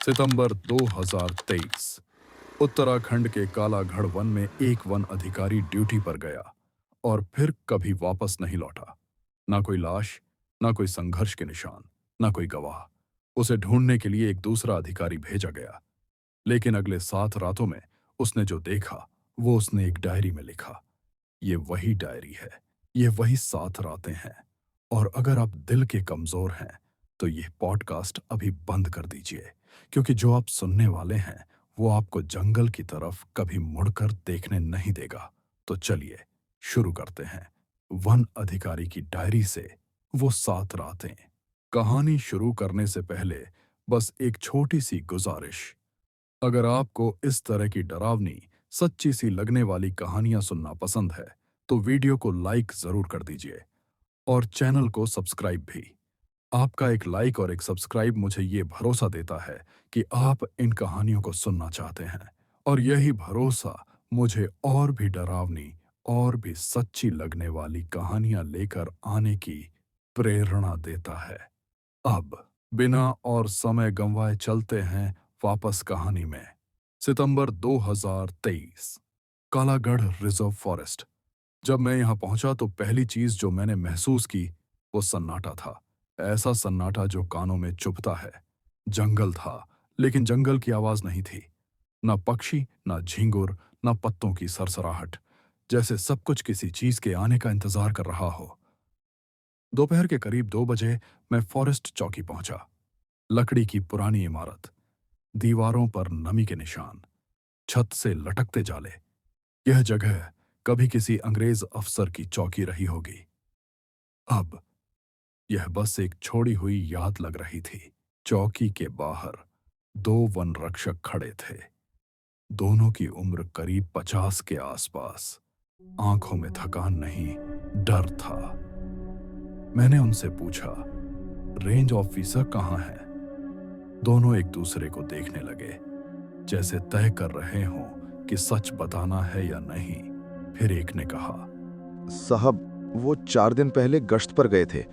सितंबर 2023। उत्तराखंड के कालागढ़ वन में एक वन अधिकारी ड्यूटी पर गया और फिर कभी वापस नहीं लौटा। ना कोई लाश, ना कोई संघर्ष के निशान, ना कोई गवाह। उसे ढूंढने के लिए एक दूसरा अधिकारी भेजा गया, लेकिन अगले 7 रातों में उसने जो देखा वो उसने एक डायरी में लिखा। ये वही डायरी है, ये वही 7 रातें हैं। और अगर आप दिल के कमजोर हैं तो ये पॉडकास्ट अभी बंद कर दीजिए, क्योंकि जो आप सुनने वाले हैं वो आपको जंगल की तरफ कभी मुड़कर देखने नहीं देगा। तो चलिए शुरू करते हैं वन अधिकारी की डायरी से वो 7 रातें। कहानी शुरू करने से पहले बस एक छोटी सी गुजारिश। अगर आपको इस तरह की डरावनी, सच्ची सी लगने वाली कहानियां सुनना पसंद है तो वीडियो को लाइक जरूर कर दीजिए और चैनल को सब्सक्राइब भी। आपका एक लाइक और एक सब्सक्राइब मुझे ये भरोसा देता है कि आप इन कहानियों को सुनना चाहते हैं, और यही भरोसा मुझे और भी डरावनी और भी सच्ची लगने वाली कहानियां लेकर आने की प्रेरणा देता है। अब बिना और समय गंवाए चलते हैं वापस कहानी में। सितंबर 2023, कालागढ़ रिजर्व फॉरेस्ट। जब मैं यहां पहुंचा तो पहली चीज जो मैंने महसूस की वो सन्नाटा था। ऐसा सन्नाटा जो कानों में चुभता है। जंगल था, लेकिन जंगल की आवाज नहीं थी। ना पक्षी, ना झींगुर, ना पत्तों की सरसराहट। जैसे सब कुछ किसी चीज के आने का इंतजार कर रहा हो। दोपहर के करीब 2 बजे मैं फॉरेस्ट चौकी पहुंचा। लकड़ी की पुरानी इमारत, दीवारों पर नमी के निशान, छत से लटकते जाले। यह जगह कभी किसी अंग्रेज अफसर की चौकी रही होगी। अब यह बस एक छोड़ी हुई याद लग रही थी। चौकी के बाहर 2 वन रक्षक खड़े थे। दोनों की उम्र करीब 50 के आसपास। आंखों में थकान नहीं, डर था। मैंने उनसे पूछा, रेंज ऑफिसर कहाँ है? दोनों एक दूसरे को देखने लगे, जैसे तय कर रहे हों कि सच बताना है या नहीं। फिर एक ने कहा, साहब, वो 4 दिन पहले गश्त पर गए थे।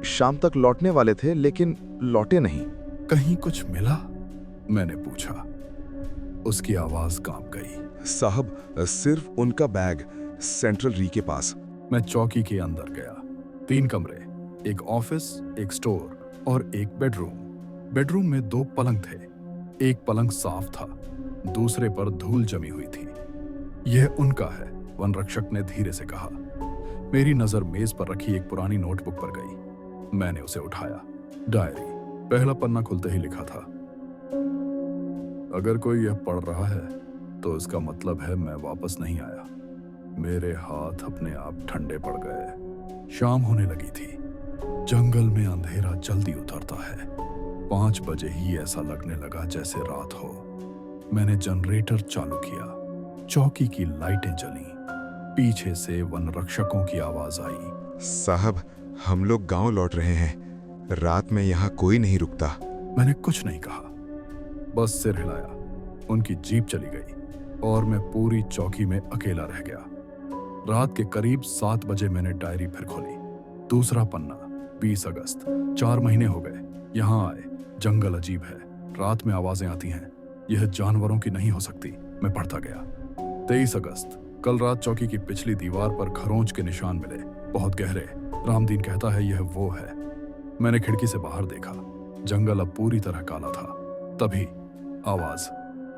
शाम तक लौटने वाले थे, लेकिन लौटे नहीं। कहीं कुछ मिला? मैंने पूछा। उसकी आवाज कांप गई। साहब, सिर्फ उनका बैग सेंट्रल री के पास। मैं चौकी के अंदर गया। 3 कमरे, एक ऑफिस, एक स्टोर और एक बेडरूम। बेडरूम में 2 पलंग थे। एक पलंग साफ था, दूसरे पर धूल जमी हुई थी। यह उनका है, वन रक्षक ने धीरे से कहा। मेरी नजर मेज पर रखी एक पुरानी नोटबुक पर गई। मैंने उसे उठाया। डायरी, पहला पन्ना खुलते ही लिखा था, अगर कोई यह पढ़ रहा है तो इसका मतलब है मैं वापस नहीं आया। मेरे हाथ अपने आप ठंडे पड़ गए। शाम होने लगी थी। जंगल में अंधेरा जल्दी उतरता है। 5 बजे ही ऐसा लगने लगा जैसे रात हो। मैंने जनरेटर चालू किया। चौकी की लाइटें जलीं। पीछे से वन रक्षकों की आवाज आई, साहब, हम लोग गांव लौट रहे हैं। रात में यहाँ कोई नहीं रुकता। मैंने कुछ नहीं कहा, बस सिर हिलाया। उनकी जीप चली गई और मैं पूरी चौकी में अकेला रह गया। रात के करीब 7 बजे मैंने डायरी फिर खोली। दूसरा पन्ना, 20 अगस्त। 4 महीने हो गए यहाँ आए। जंगल अजीब है, रात में आवाजें आती हैं। यह जानवरों की नहीं हो सकती। मैं पढ़ता गया। 23 अगस्त। कल रात चौकी की पिछली दीवार पर खरोंच के निशान मिले, बहुत गहरे। रामदीन कहता है यह वो है। मैंने खिड़की से बाहर देखा। जंगल अब पूरी तरह काला था। तभी आवाज,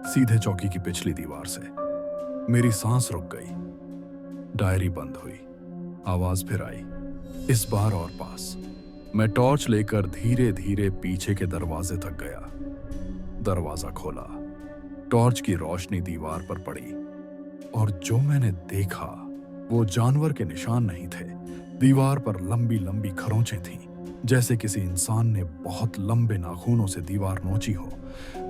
सीधे चौकी की पिछली दीवार से। मेरी सांस रुक गई। डायरी बंद हुई। आवाज फिर आई, इस बार और पास। मैं टॉर्च लेकर धीरे धीरे पीछे के दरवाजे तक गया। दरवाजा खोला। टॉर्च की रोशनी दीवार पर पड़ी और जो मैंने देखा वो जानवर के निशान नहीं थे। दीवार पर लंबी लंबी खरोंचें थीं, जैसे किसी इंसान ने बहुत लंबे नाखूनों से दीवार नोची हो।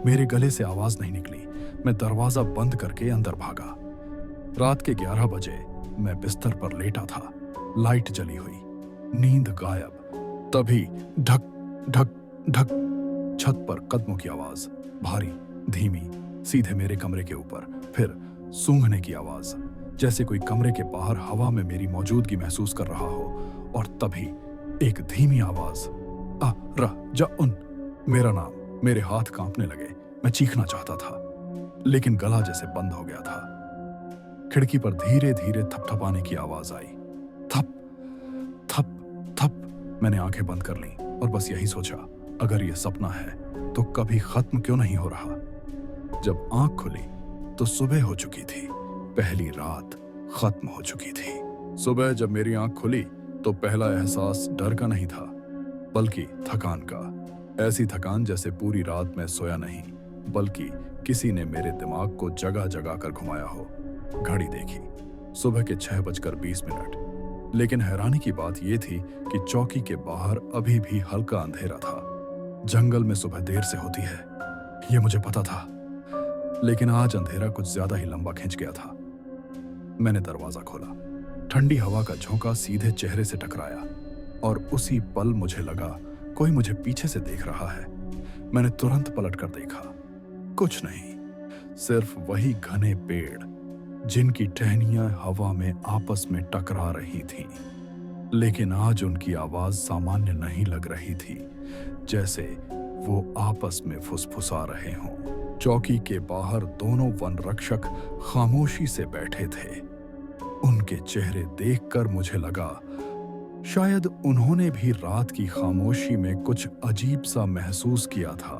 मेरे गले से आवाज नहीं निकली। मैं दरवाजा बंद करके अंदर भागा। रात के 11 बजे मैं बिस्तर पर लेटा था। लाइट जली हुई, नींद गायब। तभी ढक ढक ढक, छत पर कदमों की आवाज, भारी, धीमी, सीधे मेरे कमरे के ऊपर। फिर सूंघने की आवाज, जैसे कोई कमरे के बाहर हवा में मेरी मौजूदगी महसूस कर रहा हो। और तभी एक धीमी आवाज, आ र जा उन, मेरा नाम। मेरे हाथ कांपने लगे। मैं चीखना चाहता था, लेकिन गला जैसे बंद हो गया था। खिड़की पर धीरे धीरे थपथपाने की आवाज आई। थप थप थप। मैंने आंखें बंद कर लीं और बस यही सोचा, अगर यह सपना है तो कभी खत्म क्यों नहीं हो रहा। जब आंख खुली तो सुबह हो चुकी थी। पहली रात खत्म हो चुकी थी। सुबह जब मेरी आंख खुली तो पहला एहसास डर का नहीं था, बल्कि थकान का। ऐसी थकान जैसे पूरी रात मैं सोया नहीं, बल्कि किसी ने मेरे दिमाग को जगह जगह कर घुमाया हो। घड़ी देखी, सुबह के 6:20। लेकिन हैरानी की बात यह थी कि चौकी के बाहर अभी भी हल्का अंधेरा था। जंगल में सुबह देर से होती है, यह मुझे पता था, लेकिन आज अंधेरा कुछ ज्यादा ही लंबा खिंच गया था। मैंने दरवाजा खोला। ठंडी हवा का झोंका सीधे चेहरे से टकराया और उसी पल मुझे लगा कोई मुझे पीछे से देख रहा है। मैंने तुरंत पलट कर देखा। कुछ नहीं, सिर्फ वही घने पेड़ जिनकी टहनियां हवा में आपस में टकरा रही थीं। लेकिन आज उनकी आवाज सामान्य नहीं लग रही थी, जैसे वो आपस में फुसफुसा रहे हों। चौकी के बाहर दोनों वन रक्षक खामोशी से बैठे थे। उनके चेहरे देखकर मुझे लगा शायद उन्होंने भी रात की खामोशी में कुछ अजीब सा महसूस किया था।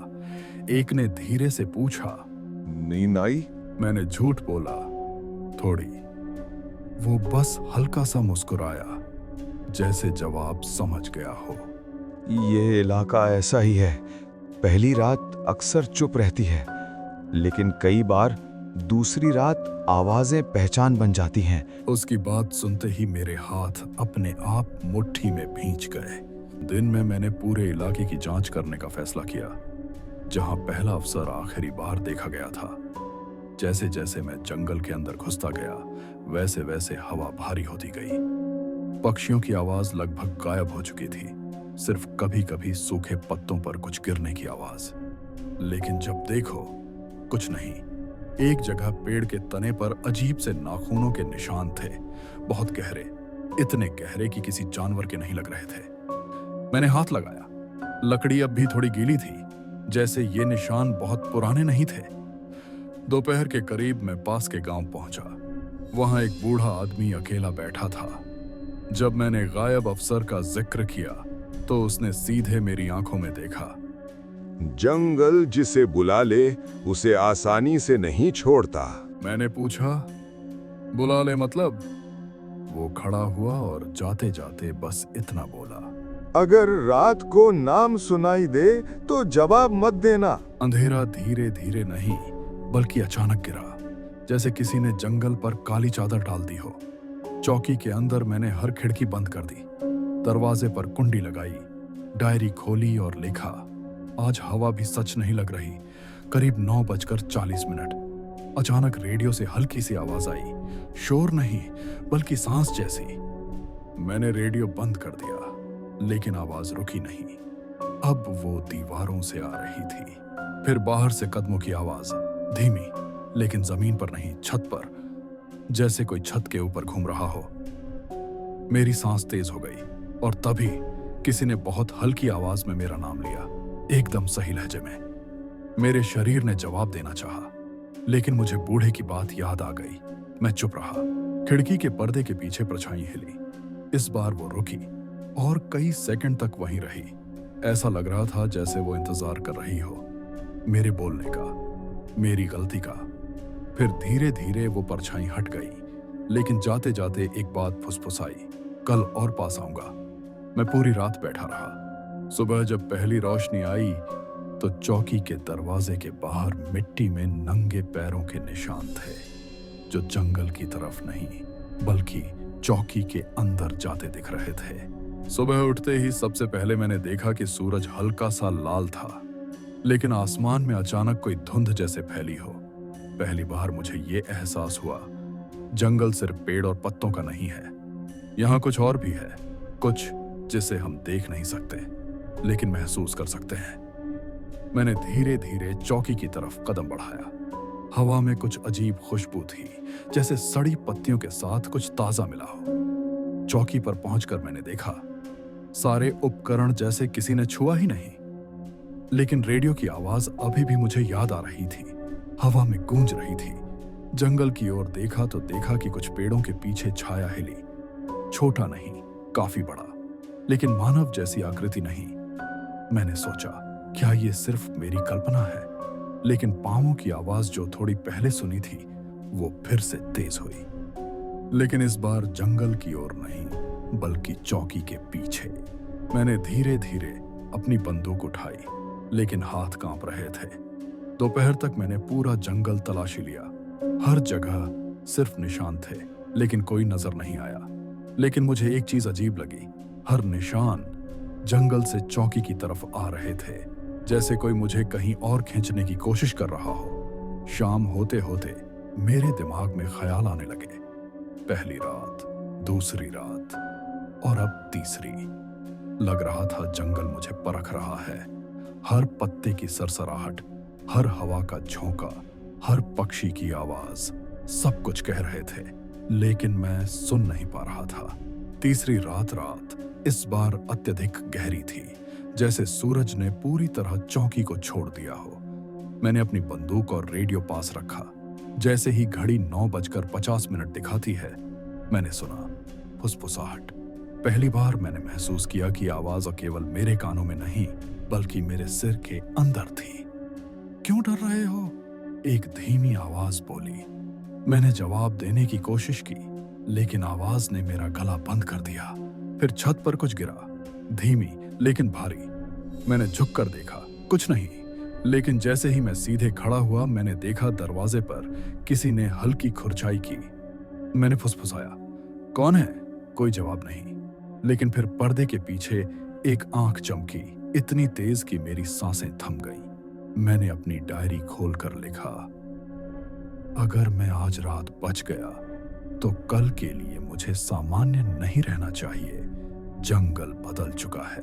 एक ने धीरे से पूछा, नींद आई? मैंने झूठ बोला, थोड़ी। वो बस हल्का सा मुस्कुराया, जैसे जवाब समझ गया हो। ये इलाका ऐसा ही है। पहली रात अक्सर चुप रहती है, लेकिन कई बार दूसरी रात आवाजें पहचान बन जाती हैं। उसकी बात सुनते ही मेरे हाथ अपने आप मुट्ठी में भींच गए। दिन में मैंने पूरे इलाके की जांच करने का फैसला किया। जहां पहला अफसर आखिरी बार देखा गया था। जैसे जैसे मैं जंगल के अंदर घुसता गया, वैसे वैसे हवा भारी होती गई। पक्षियों की आवाज लगभग गायब हो चुकी थी, सिर्फ कभी कभी सूखे पत्तों पर कुछ गिरने की आवाज। लेकिन जब देखो, कुछ नहीं। एक जगह पेड़ के तने पर अजीब से नाखूनों के निशान थे, बहुत गहरे, इतने गहरे कि किसी जानवर के नहीं लग रहे थे। मैंने हाथ लगाया। लकड़ी अब भी थोड़ी गीली थी, जैसे ये निशान बहुत पुराने नहीं थे। दोपहर के करीब मैं पास के गांव पहुंचा। वहां एक बूढ़ा आदमी अकेला बैठा था। जब मैंने गायब अफसर का जिक्र किया तो उसने सीधे मेरी आंखों में देखा। जंगल जिसे बुला ले उसे आसानी से नहीं छोड़ता। मैंने पूछा, बुला ले मतलब? वो खड़ा हुआ और जाते जाते बस इतना बोला, अगर रात को नाम सुनाई दे तो जवाब मत देना। अंधेरा धीरे धीरे नहीं, बल्कि अचानक गिरा, जैसे किसी ने जंगल पर काली चादर डाल दी हो। चौकी के अंदर मैंने हर खिड़की बंद कर दी, दरवाजे पर कुंडी लगाई, डायरी खोली और लिखा। आज हवा भी सच नहीं लग रही। करीब 9:40। अचानक रेडियो से हल्की सी आवाज आई, शोर नहीं बल्कि सांस जैसी। मैंने रेडियो बंद कर दिया, लेकिन आवाज रुकी नहीं। अब वो दीवारों से आ रही थी। फिर बाहर से कदमों की आवाज, धीमी, लेकिन जमीन पर नहीं, छत पर, जैसे कोई छत के ऊपर घूम रहा हो। मेरी सांस तेज हो गई और तभी किसी ने बहुत हल्की आवाज में मेरा नाम लिया, एकदम सही लहजे में। मेरे शरीर ने जवाब देना चाहा, लेकिन मुझे बूढ़े की बात याद आ गई। मैं चुप रहा। खिड़की के पर्दे के पीछे परछाई हिली। इस बार वो रुकी और कई सेकंड तक वहीं रही। ऐसा लग रहा था जैसे वो इंतजार कर रही हो मेरे बोलने का, मेरी गलती का। फिर धीरे धीरे वो परछाई हट गई, लेकिन जाते जाते एक बात फुसफुसाई, कल और पास आऊंगा। मैं पूरी रात बैठा रहा। सुबह जब पहली रोशनी आई तो चौकी के दरवाजे के बाहर मिट्टी में नंगे पैरों के निशान थे, जो जंगल की तरफ नहीं बल्कि चौकी के अंदर जाते दिख रहे थे। सुबह उठते ही सबसे पहले मैंने देखा कि सूरज हल्का सा लाल था, लेकिन आसमान में अचानक कोई धुंध जैसे फैली हो। पहली बार मुझे ये एहसास हुआ, जंगल सिर्फ पेड़ और पत्तों का नहीं है। यहाँ कुछ और भी है, कुछ जिसे हम देख नहीं सकते लेकिन महसूस कर सकते हैं। मैंने धीरे धीरे चौकी की तरफ कदम बढ़ाया। हवा में कुछ अजीब खुशबू थी, जैसे सड़ी पत्तियों के साथ कुछ ताजा मिला हो। चौकी पर पहुंचकर मैंने देखा, सारे उपकरण जैसे किसी ने छुआ ही नहीं। लेकिन रेडियो की आवाज अभी भी मुझे याद आ रही थी, हवा में गूंज रही थी। जंगल की ओर देखा तो देखा कि कुछ पेड़ों के पीछे छाया हिली। छोटा नहीं, काफी बड़ा, लेकिन मानव जैसी आकृति नहीं। मैंने सोचा, क्या ये सिर्फ मेरी कल्पना है? लेकिन पांवों की आवाज जो थोड़ी पहले सुनी थी, वो फिर से तेज हुई। लेकिन इस बार जंगल की ओर नहीं, बल्कि चौकी के पीछे। मैंने धीरे धीरे अपनी बंदूक उठाई, लेकिन हाथ कांप रहे थे। दोपहर तक मैंने पूरा जंगल तलाशी लिया। हर जगह सिर्फ निशान थे, लेकिन कोई नजर नहीं आया। लेकिन मुझे एक चीज अजीब लगी, हर निशान जंगल से चौकी की तरफ आ रहे थे, जैसे कोई मुझे कहीं और खींचने की कोशिश कर रहा हो। शाम होते होते मेरे दिमाग में ख्याल आने लगे। पहली रात, दूसरी रात और अब तीसरी। लग रहा था जंगल मुझे परख रहा है। हर पत्ते की सरसराहट, हर हवा का झोंका, हर पक्षी की आवाज, सब कुछ कह रहे थे, लेकिन मैं सुन नहीं पा रहा था। तीसरी रात इस बार अत्यधिक गहरी थी, जैसे सूरज ने पूरी तरह चौकी को छोड़ दिया हो। मैंने अपनी बंदूक और रेडियो पास रखा। जैसे ही घड़ी 9:50 दिखाती है, मैंने सुना फुसफुसाहट। पहली बार मैंने महसूस किया कि आवाज केवल मेरे कानों में नहीं, बल्कि मेरे सिर के अंदर थी। क्यों डर रहे हो? एक धीमी आवाज बोली। मैंने जवाब देने की कोशिश की, लेकिन आवाज ने मेरा गला बंद कर दिया। फिर छत पर कुछ गिरा, धीमी लेकिन भारी। मैंने झुककर देखा, कुछ नहीं। लेकिन जैसे ही मैं सीधे खड़ा हुआ, मैंने देखा दरवाजे पर किसी ने हल्की खुरचाई की। मैंने फुसफुसाया, कौन है? कोई जवाब नहीं। लेकिन फिर पर्दे के पीछे एक आंख चमकी, इतनी तेज कि मेरी सांसें थम गईं। मैंने अपनी डायरी खोलकर लिखा, अगर मैं आज रात बच गया तो कल के लिए मुझे सामान्य नहीं रहना चाहिए। जंगल बदल चुका है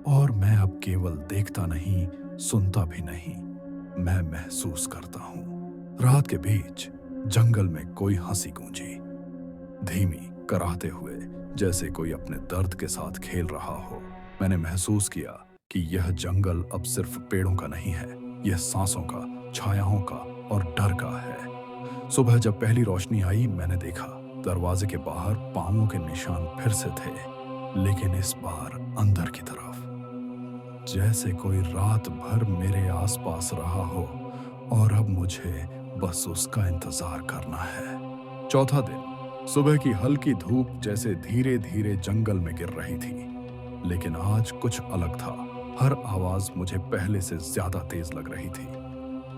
और मैं अब केवल देखता नहीं, सुनता भी नहीं, मैं महसूस करता हूं। रात के बीच जंगल में कोई हंसी गूंजी, धीमी, कराहते हुए, जैसे कोई अपने दर्द के साथ खेल रहा हो। मैंने महसूस किया कि यह जंगल अब सिर्फ पेड़ों का नहीं है, यह सांसों का, छायाओं का और डर का है। सुबह जब पहली रोशनी आई, मैंने देखा दरवाजे के बाहर पांवों के निशान फिर से थे, लेकिन इस बार अंदर की तरफ। जैसे कोई रात भर मेरे आसपास रहा हो और अब मुझे बस उसका इंतजार करना है। चौथा दिन, सुबह की हल्की धूप जैसे धीरे धीरे जंगल में गिर रही थी, लेकिन आज कुछ अलग था। हर आवाज मुझे पहले से ज्यादा तेज लग रही थी।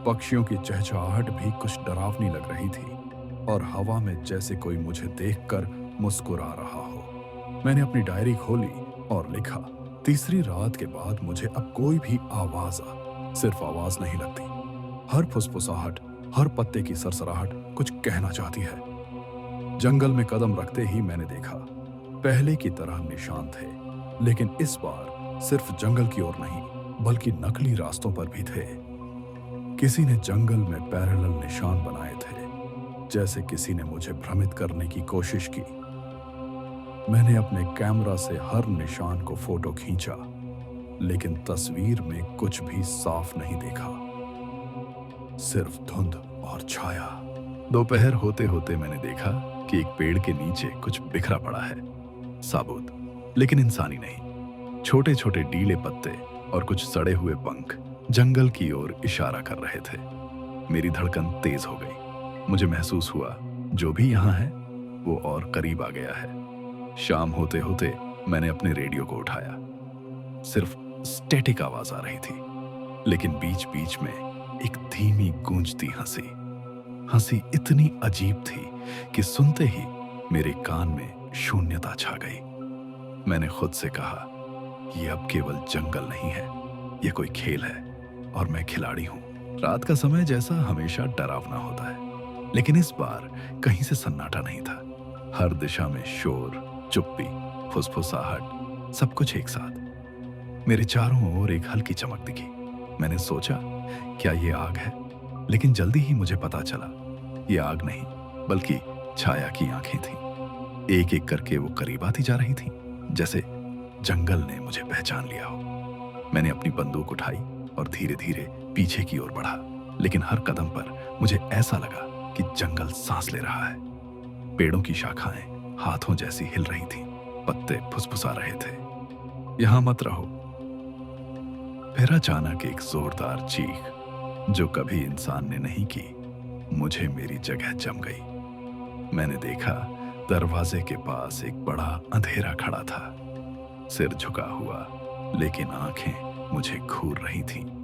पक्षियों की चहचहाहट भी कुछ डरावनी लग रही थी और हवा में जैसे कोई मुझे देखकर मुस्कुरा रहा हो। मैंने अपनी डायरी खोली और लिखा, तीसरी रात के बाद मुझे अब कोई भी आवाज सिर्फ आवाज नहीं लगती। हर फुसफुसाहट, हर पत्ते की सरसराहट कुछ कहना चाहती है। जंगल में कदम रखते ही मैंने देखा, पहले की तरह निशान थे, लेकिन इस बार सिर्फ जंगल की ओर नहीं, बल्कि नकली रास्तों पर भी थे। किसी ने जंगल में पैरेलल निशान बनाए थे, जैसे किसी ने मुझे भ्रमित करने की कोशिश की। मैंने अपने कैमरा से हर निशान को फोटो खींचा, लेकिन तस्वीर में कुछ भी साफ नहीं देखा, सिर्फ धुंध और छाया। दोपहर होते होते मैंने देखा कि एक पेड़ के नीचे कुछ बिखरा पड़ा है, साबुत, लेकिन इंसानी नहीं। छोटे छोटे डीले पत्ते और कुछ सड़े हुए पंख जंगल की ओर इशारा कर रहे थे। मेरी धड़कन तेज हो गई। मुझे महसूस हुआ, जो भी यहाँ है वो और करीब आ गया है। शाम होते होते मैंने अपने रेडियो को उठाया। सिर्फ स्टैटिक आवाज आ रही थी, लेकिन बीच बीच में एक धीमी गूंजती हंसी इतनी अजीब थी कि सुनते ही मेरे कान में शून्यता छा गई। मैंने खुद से कहा, यह अब केवल जंगल नहीं है, यह कोई खेल है और मैं खिलाड़ी हूं। रात का समय जैसा हमेशा डरावना होता है, लेकिन इस बार कहीं से सन्नाटा नहीं था। हर दिशा में शोर, चुप्पी, फुसफुसाहट, सब कुछ एक साथ। मेरे चारों ओर एक हल्की चमक दिखी। मैंने सोचा, क्या ये आग है? लेकिन जल्दी ही मुझे पता चला, ये आग नहीं, बल्कि छाया की आंखें थीं। एक एक करके वो करीब आती जा रही थीं, जैसे जंगल ने मुझे पहचान लिया हो। मैंने अपनी बंदूक उठाई और धीरे धीरे पीछे की ओर बढ़ा। लेकिन हर कदम पर मुझे ऐसा लगा कि जंगल सांस ले रहा है। पेड़ों की शाखाएं हाथों जैसी हिल रही थीं, पत्ते फुसफुसा रहे थे, यहां मत रहो। फिर अचानक एक जोरदार चीख, जो कभी इंसान ने नहीं की, मुझे मेरी जगह जम गई। मैंने देखा दरवाजे के पास एक बड़ा अंधेरा खड़ा था, सिर झुका हुआ, लेकिन आंखें मुझे घूर रही थीं।